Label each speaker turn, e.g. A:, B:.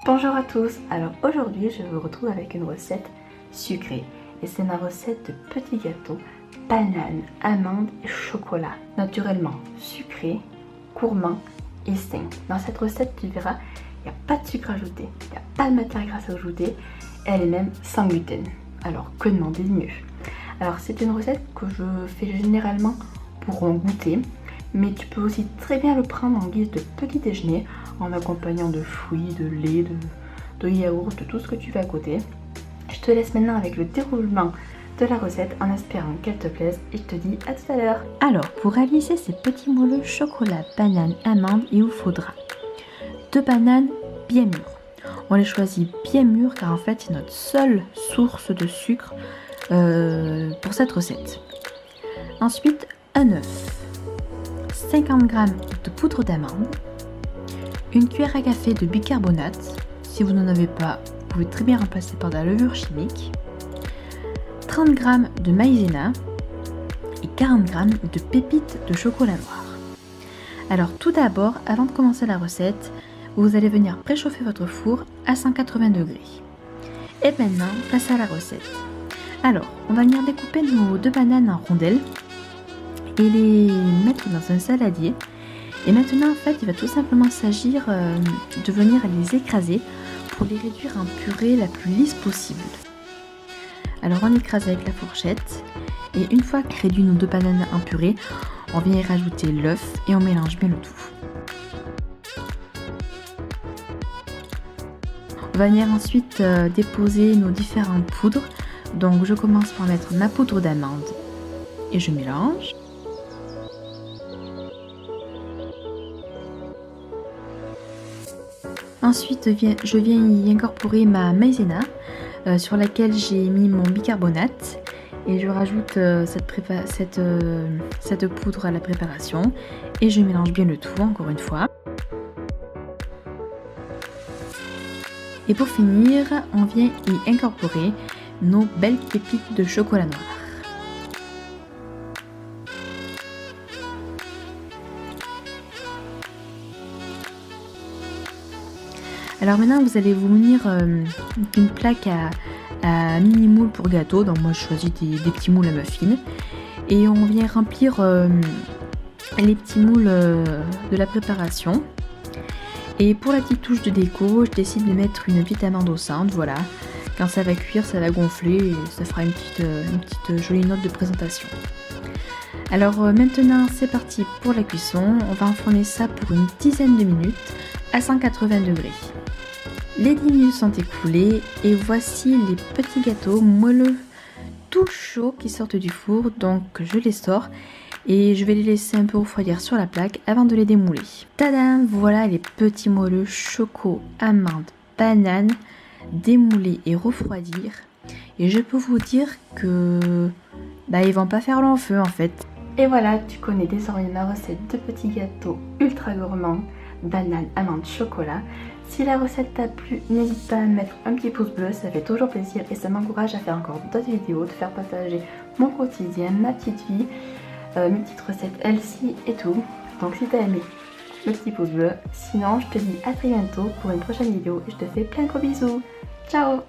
A: Bonjour à tous, alors aujourd'hui je vous retrouve avec une recette sucrée et c'est ma recette de petits gâteaux banane, amande et chocolat, naturellement sucré, gourmand et sain. Dans cette recette tu verras, il n'y a pas de sucre ajouté, il n'y a pas de matière grasse ajoutée, elle est même sans gluten. Alors que demander de mieux? Alors c'est une recette que je fais généralement pour un goûter, mais tu peux aussi très bien le prendre en guise de petit déjeuner en accompagnant de fruits, de lait, de yaourt, de tout ce que tu veux à côté. Je te laisse maintenant avec le déroulement de la recette en espérant qu'elle te plaise et je te dis à tout à l'heure.
B: Alors pour réaliser ces petits moelleux chocolat, banane, amande, il vous faudra 2 bananes bien mûres. On les choisit bien mûres car en fait c'est notre seule source de sucre pour cette recette. Ensuite un œuf, 50 g de poudre d'amande, une cuillère à café de bicarbonate. Si vous n'en avez pas, vous pouvez très bien remplacer par de la levure chimique, 30 g de maïzena et 40 g de pépites de chocolat noir. Alors tout d'abord, avant de commencer la recette, vous allez venir préchauffer votre four à 180 degrés. Et maintenant, place à la recette. Alors, on va venir découper nos 2 bananes en rondelles et les mettre dans un saladier. Et maintenant, en fait, il va tout simplement s'agir de venir les écraser pour les réduire en purée la plus lisse possible. Alors, on écrase avec la fourchette et une fois que réduit nos 2 bananes en purée, on vient y rajouter l'œuf et on mélange bien le tout. On va venir ensuite déposer nos différentes poudres. Donc, je commence par mettre ma poudre d'amande et je mélange. Ensuite, je viens y incorporer ma maïzena sur laquelle j'ai mis mon bicarbonate et je rajoute cette poudre à la préparation et je mélange bien le tout encore une fois. Et pour finir, on vient y incorporer nos belles pépites de chocolat noir. Alors maintenant vous allez vous munir d'une plaque à mini moule pour gâteau. Donc moi je choisis des petits moules à muffins. Et on vient remplir les petits moules de la préparation. Et pour la petite touche de déco, je décide de mettre une petite amande au centre, voilà. Quand ça va cuire, ça va gonfler et ça fera une petite jolie note de présentation. Alors maintenant c'est parti pour la cuisson. On va enfourner ça pour une dizaine de minutes à 180 degrés. Les 10 minutes sont écoulées et voici les petits gâteaux moelleux tout chauds qui sortent du four. Donc je les sors et je vais les laisser un peu refroidir sur la plaque avant de les démouler. Tadam! Voilà les petits moelleux choco, amande, banane démouler et refroidir. Et je peux vous dire que ils vont pas faire long feu en fait.
A: Et voilà, tu connais désormais ma recette de petits gâteaux ultra gourmands, banane, amande, chocolat. Si la recette t'a plu, n'hésite pas à mettre un petit pouce bleu, ça fait toujours plaisir et ça m'encourage à faire encore d'autres vidéos, de faire partager mon quotidien, ma petite vie, mes petites recettes healthy et tout. Donc si t'as aimé, le petit pouce bleu. Sinon, je te dis à très bientôt pour une prochaine vidéo et je te fais plein de gros bisous. Ciao!